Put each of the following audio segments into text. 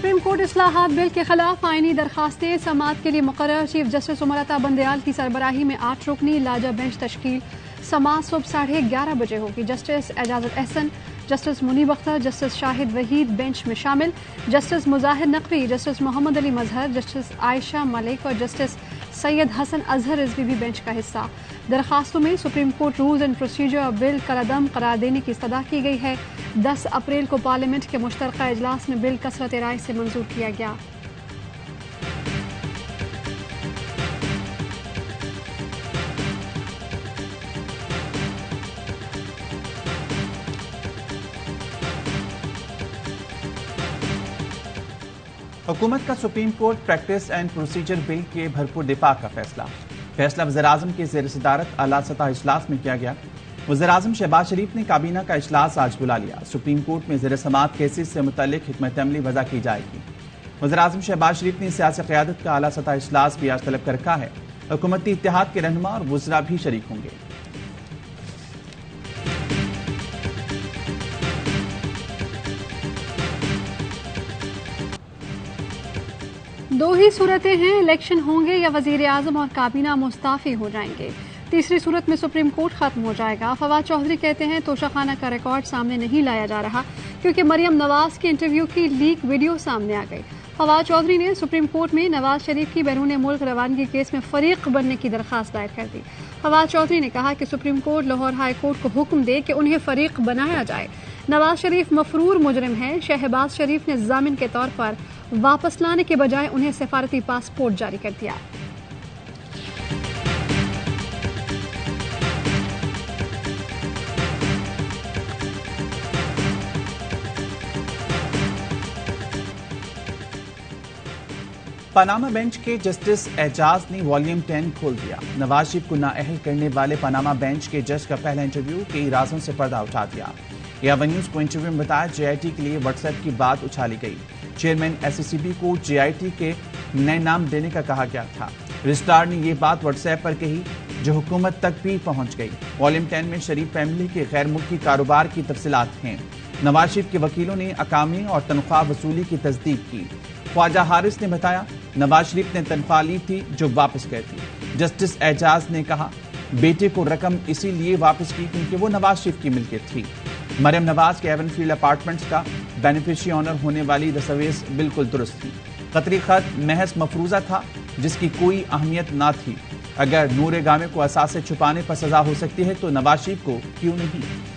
Supreme court اصلاحات بل کے خلاف آئینی درخواستیں سماعت کے لیے مقرر چیف جسٹس عمرتا بندیال کی سربراہی میں 8 رکنی لاجا بینچ تشکیل سماعت صبح 11:30 بجے ہوگی justice Ijaz Ahsan justice Munib Akhtar justice Shahid Waheed bench میں شامل justice Mazahir Naqvi justice Muhammad Ali Mazhar justice Ayesha Malik اور جسٹس سید حسن اظہر رضوی بھی بینچ کا حصہ درخواستوں میں supreme court rules and procedure bill کالعدم قرار دینے کی استدعا کی گئی ہے 10 اپریل کو پارلیمنٹ کے مشترکہ اجلاس میں بل کثرت رائے سے منظور کیا گیا حکومت کا supreme court practice and procedure bill کے بھرپور دفاع کا فیصلہ وزیراعظم کے زیر صدارت اعلیٰ سطح اجلاس میں کیا گیا وزیراعظم شہباز شریف نے کابینہ کا اجلاس آج بلا لیا سپریم کورٹ میں زیر سماعت کیسز سے متعلق حکمت عملی وضع کی جائے گی وزیراعظم شہباز شریف نے سیاسی قیادت کا اعلیٰ سطح اجلاس بھی آج طلب کر رکھا ہے حکومتی اتحاد کے رہنما اور وزراء بھی شریک ہوں گے دو ہی صورتیں ہیں الیکشن ہوں گے یا وزیر اعظم اور کابینہ مستعفی ہو جائیں گے تیسری صورت میں سپریم کورٹ ختم ہو جائے گا فواد چودھری کہتے ہیں توشہ کا ریکارڈ سامنے نہیں لایا جا رہا کیونکہ مریم نواز کے انٹرویو کی لیک ویڈیو سامنے آ گئی فواد چودھری نے سپریم کورٹ میں نواز شریف کی بیرون ملک روانگی کیس میں فریق بننے کی درخواست دائر کر دی فواد چودھری نے کہا کہ supreme court Lahore high court کو حکم دے کہ انہیں فریق بنایا جائے نواز شریف مفرور مجرم ہے شہباز شریف نے ضامن کے طور پر واپس لانے کے بجائے انہیں سفارتی پاسپورٹ جاری کر دیا پاناما بینچ کے جسٹس اعجاز نے والیوم 10 کھول دیا نواز شریف کو نااہل کرنے والے پاناما بینچ کے جج کا پہلا انٹرویو کئی رازوں سے پردہ اٹھا دیا ایون نیوز کو انٹرویو میں بتایا جے آئی ٹی کے لیے واٹس ایپ کی بات اچھالی گئی chairman S C C B کو جے آئی ٹی کے نئے نام دینے کا کہا گیا تھا رجسٹرار نے یہ بات واٹس ایپ پر کہی جو حکومت تک بھی پہنچ گئی والیوم 10 میں شریف فیملی کے غیر ملکی کاروبار کی تفصیلات ہیں نواز شریف کے وکیلوں نے اقامے اور تنخواہ وصولی کی تصدیق کی خواجہ حارث نے بتایا نواز شریف نے تنخواہ لی تھی جو واپس کر دی جسٹس اعجاز نے کہا بیٹے کو رقم اسی لیے واپس کی کیونکہ وہ نواز شریف کی ملکیت تھی مریم نواز کے ایون فیلڈ اپارٹمنٹس کا بینیفیشری آنر ہونے والی دستاویز بالکل درست تھی قطری خط محض مفروضہ تھا جس کی کوئی اہمیت نہ تھی اگر نور گامے کو اثاثے چھپانے پر سزا ہو سکتی ہے تو نواز شریف کو کیوں نہیں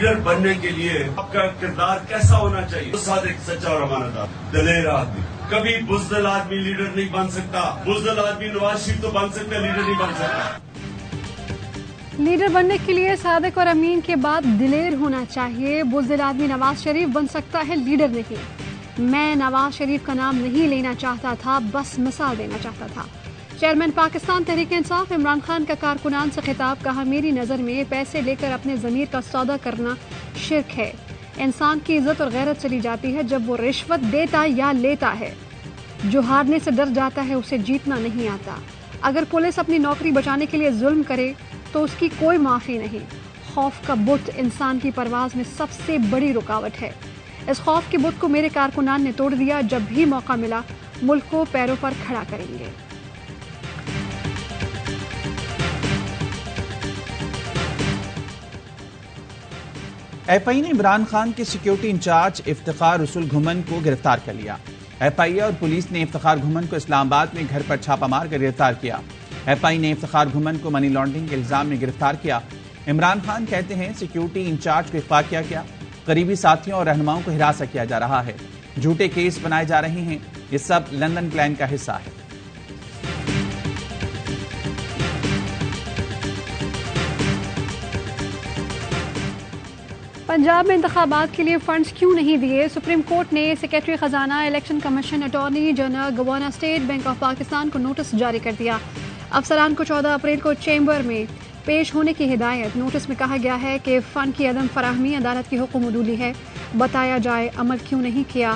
لیڈر بننے کے لیے آپ کا کردار کیسا ہونا چاہیے صادق سچا اور امانتدار دلیر آدمی کبھی بزدل آدمی لیڈر نہیں بن سکتا بزدل آدمی نواز شریف تو بن سکتا لیڈر نہیں بن سکتا لیڈر بننے کے لیے صادق اور امین کے بعد دلیر ہونا چاہیے بزدل آدمی نواز شریف بن سکتا ہے لیڈر نہیں میں نواز شریف کا نام نہیں لینا چاہتا تھا بس مثال دینا چاہتا تھا چیئرمین پاکستان تحریک انصاف عمران خان کا کارکنان سے خطاب کہا میری نظر میں پیسے لے کر اپنے ضمیر کا سودا کرنا شرک ہے انسان کی عزت اور غیرت چلی جاتی ہے جب وہ رشوت دیتا یا لیتا ہے جو ہارنے سے ڈر جاتا ہے اسے جیتنا نہیں آتا اگر پولیس اپنی نوکری بچانے کے لیے ظلم کرے تو اس کی کوئی معافی نہیں خوف کا بت انسان کی پرواز میں سب سے بڑی رکاوٹ ہے اس خوف کے بت کو میرے کارکنان نے توڑ دیا جب بھی موقع ملا ملک کو پیروں پر کھڑا کریں گے ایف آئی نے عمران خان کے سیکیورٹی انچارج افتخار رسول گھمن کو گرفتار کر لیا ایف آئی اور پولیس نے افتخار گھمن کو اسلام آباد میں گھر پر چھاپہ مار کر گرفتار کیا ایف آئی نے افتخار گھمن کو منی لانڈرنگ کے الزام میں گرفتار کیا عمران خان کہتے ہیں سیکیورٹی انچارج کو اغوا کیا گیا قریبی ساتھیوں اور رہنماؤں کو ہراساں کیا جا رہا ہے جھوٹے کیس بنائے جا رہے ہیں یہ سب لندن پلان کا حصہ ہے پنجاب میں انتخابات کے لیے فنڈز کیوں نہیں دیے سپریم کورٹ نے سیکرٹری خزانہ election commission attorney general governor state bank of Pakistan کو نوٹس جاری کر دیا افسران کو 14 اپریل کو چیمبر میں پیش ہونے کی ہدایت نوٹس میں کہا گیا ہے کہ فنڈ کی عدم فراہمی عدالت کی حکم عدولی ہے بتایا جائے عمل کیوں نہیں کیا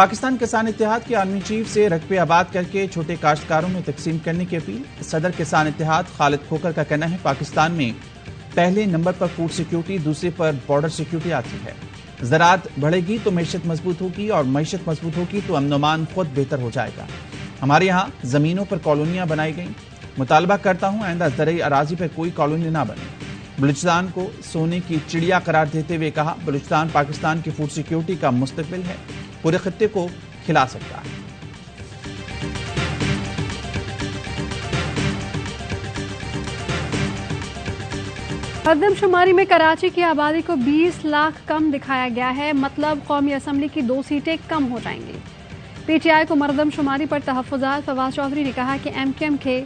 پاکستان کسان اتحاد کے آرمی چیف سے رقبے آباد کر کے چھوٹے کاشتکاروں میں تقسیم کرنے کی اپیل. صدر کسان اتحاد خالد کھوکھر کا کہنا ہے پاکستان میں پہلے نمبر پر فوڈ سیکیورٹی، دوسرے پر بارڈر سیکیورٹی آتی ہے. زراعت بڑھے گی تو معیشت مضبوط ہوگی، اور معیشت مضبوط ہوگی تو امن و امان خود بہتر ہو جائے گا. ہمارے یہاں زمینوں پر کالونیاں بنائی گئیں. مطالبہ کرتا ہوں آئندہ زرعی اراضی پر کوئی کالونی نہ بنے. بلوچستان کو سونے کی چڑیا قرار دیتے ہوئے کہا بلوچستان پاکستان کی فوڈ سیکیورٹی کا مستقبل ہے، پورے خطے کو کھلا سکتا ہے. مردم شماری میں کراچی کی آبادی کو 20 لاکھ کم دکھایا گیا ہے، مطلب قومی اسمبلی کی 2 سیٹیں کم ہو جائیں گی. پی ٹی آئی کو مردم شماری پر تحفظات. فواز چودھری نے کہا کہ ایم کیو ایم کے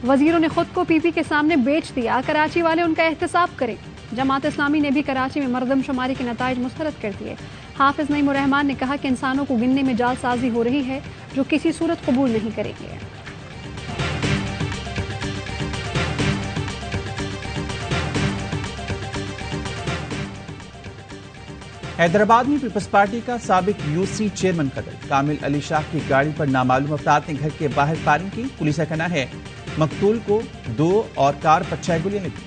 وزیروں نے خود کو پی پی کے سامنے بیچ دیا، کراچی والے ان کا احتساب کریں. جماعت اسلامی نے بھی کراچی میں مردم شماری کے نتائج مسترد کر دیے. حافظ نعیم الرحمان نے کہا کہ انسانوں کو گننے میں جعل سازی ہو رہی ہے جو کسی صورت قبول نہیں کریں گے. حیدرآباد میں پیپلز پارٹی کا سابق یو سی چیئرمین قتل. کامل علی شاہ کی گاڑی پر نامعلوم افراد نے گھر کے باہر فائرنگ کی. پولیس کا کہنا ہے مقتول کو 2 اور کار پر 6 گولیاں لگیں.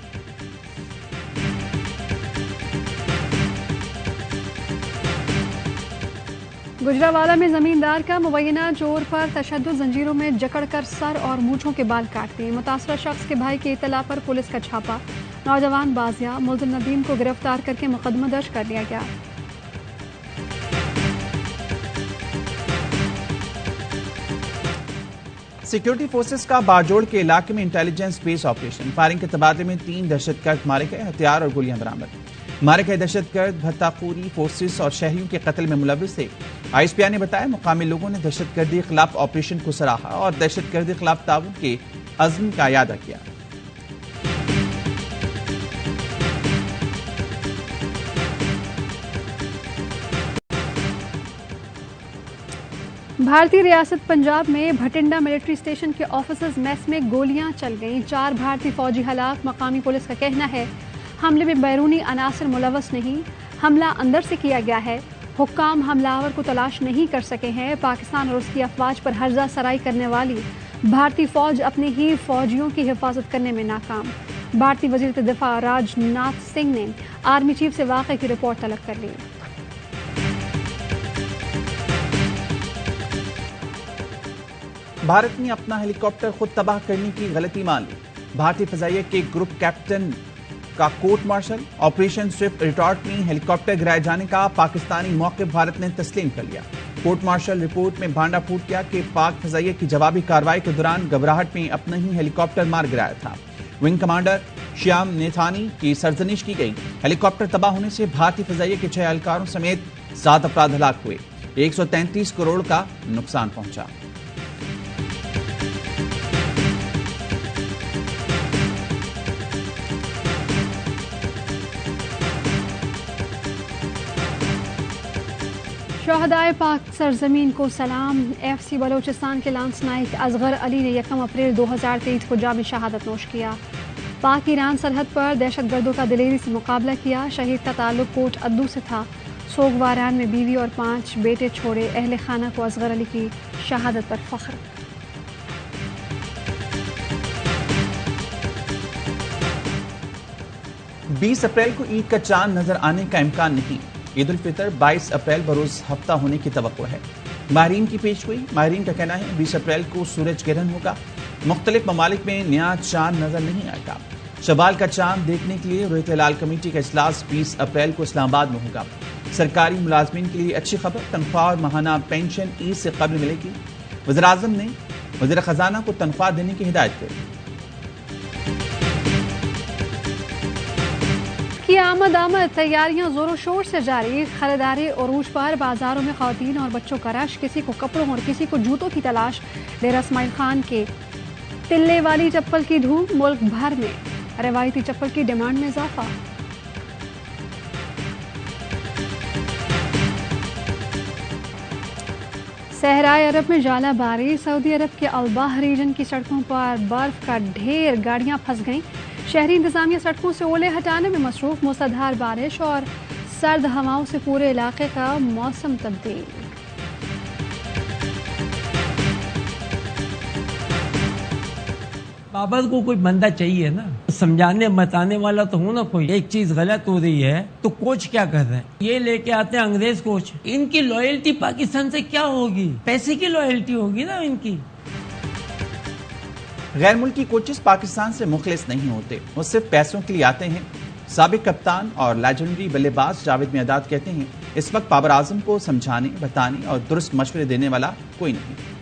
گجرانوالہ میں زمیندار کا مبینہ چور پر تشدد، زنجیروں میں جکڑ کر سر اور مونچھوں کے بال کاٹ دیے. متاثرہ شخص کے بھائی کی اطلاع پر پولیس کا چھاپا. نوجوان بازیاب ملزم ندیم کو گرفتار کر کے مقدمہ درج کر لیا گیا. سیکیورٹی فورسز کا باجوڑ کے علاقے میں انٹیلیجنس بیس آپریشن. فائرنگ کے تبادلے میں 3 دہشت گرد مارے گئے. ہتھیار اور گولیاں برآمد. مارے گئے دہشت گرد بھتہ خوری فورسز اور شہریوں کے قتل میں ملوث تھے. آئی ایس پی آئی نے بتایا مقامی لوگوں نے دہشت گردی خلاف آپریشن کو سراہا اور دہشت گردی خلاف تعاون کے عزم کا اعادہ کیا. بھارتی ریاست پنجاب میں بھٹنڈا ملٹری اسٹیشن کے آفیسرز میس میں گولیاں چل گئیں. 4 بھارتی فوجی ہلاک. مقامی پولیس کا کہنا ہے حملے میں بیرونی عناصر ملوث نہیں، حملہ اندر سے کیا گیا ہے. حکام حملہ آور کو تلاش نہیں کر سکے ہیں. پاکستان اور اس کی افواج پر ہرزہ سرائی کرنے والی بھارتی فوج اپنے ہی فوجیوں کی حفاظت کرنے میں ناکام. بھارتی وزیر دفاع راج ناتھ سنگھ نے آرمی چیف سے واقعے کی رپورٹ طلب کر لی. بھارت نے اپنا ہیلی کاپٹر خود تباہ کرنے کی غلطی مان لی. بھارتی فضائیہ کے گروپ کیپٹن کا court martial. Operation Swift Retort میں ہیلی کاپٹر گرائے جانے کا پاکستانی موقف بھارت نے تسلیم کر لیا. کورٹ مارشل رپورٹ میں بھانڈا پھوٹ کیا کہ پاک فضائیہ کی جوابی کارروائی کے دوران گھبراہٹ میں اپنا ہی ہیلی کاپٹر مار گرایا تھا. ونگ کمانڈر شیام نیتھانی کی سرزنش کی گئی. ہیلی کاپٹر تباہ ہونے سے بھارتی فضائیہ کے 6 اہلکاروں سمیت 7 افراد ہلاک ہوئے. 133 کروڑ کا نقصان پہنچا. شہدائے پاک سرزمین کو سلام. ایف سی بلوچستان کے لانس نائک اصغر علی نے 1 اپریل 2023 کو جام شہادت نوش کیا. پاک ایران سرحد پر دہشت گردوں کا دلیری سے مقابلہ کیا. شہید کا تعلق کوٹ ادو سے تھا. سوگواران میں بیوی اور 5 بیٹے چھوڑے. اہل خانہ کو اصغر علی کی شہادت پر فخر. بیس اپریل کو عید کا چاند نظر آنے کا امکان نہیں. عید الفطر 22 اپریل بروز ہفتہ ہونے کی توقع ہے. ماہرین کی پیش گوئی. ماہرین کا کہنا ہے 20 اپریل کو سورج گرہن ہوگا. مختلف ممالک میں نیا چاند نظر نہیں آئے گا. شوال کا چاند دیکھنے کے لیے رؤیت ہلال کمیٹی کا اجلاس 20 اپریل کو اسلام آباد میں ہوگا. سرکاری ملازمین کے لیے اچھی خبر. تنخواہ اور ماہانہ پینشن عید سے قبل ملے گی. وزیراعظم نے وزیر خزانہ کو تنخواہ دینے کی ہدایت کی. کی آمد تیاریاں زور و شور سے جاری. خریداری عروج پر. بازاروں میں خواتین اور بچوں کا رش. کسی کو کپڑوں اور کسی کو جوتوں کی تلاش. ڈیرہ اسماعیل خان کے تلے والی چپل کی دھوم. ملک بھر میں روایتی چپل کی ڈیمانڈ میں اضافہ. صحرائے عرب میں ژالہ باری. سعودی عرب کے الباح ریجن کی سڑکوں پر برف کا ڈھیر. گاڑیاں پھنس گئیں. شہری انتظامیہ سڑکوں سے اولے ہٹانے میں مصروف. موسلادھار بارش اور سرد ہواؤں سے پورے علاقے کا موسم تبدیل. بابر کو کوئی بندہ چاہیے نا، سمجھانے بتانے والا تو ہو نا کوئی. ایک چیز غلط ہو رہی ہے تو کوچ کیا کر رہے ہیں؟ یہ لے کے آتے ہیں انگریز کوچ. ان کی لائلٹی پاکستان سے کیا ہوگی؟ پیسے کی لائلٹی ہوگی نا ان کی. غیر ملکی کوچز پاکستان سے مخلص نہیں ہوتے، وہ صرف پیسوں کے لیے آتے ہیں. سابق کپتان اور لیجنڈری بلے باز جاوید میانداد کہتے ہیں اس وقت بابر اعظم کو سمجھانے، بتانے اور درست مشورے دینے والا کوئی نہیں.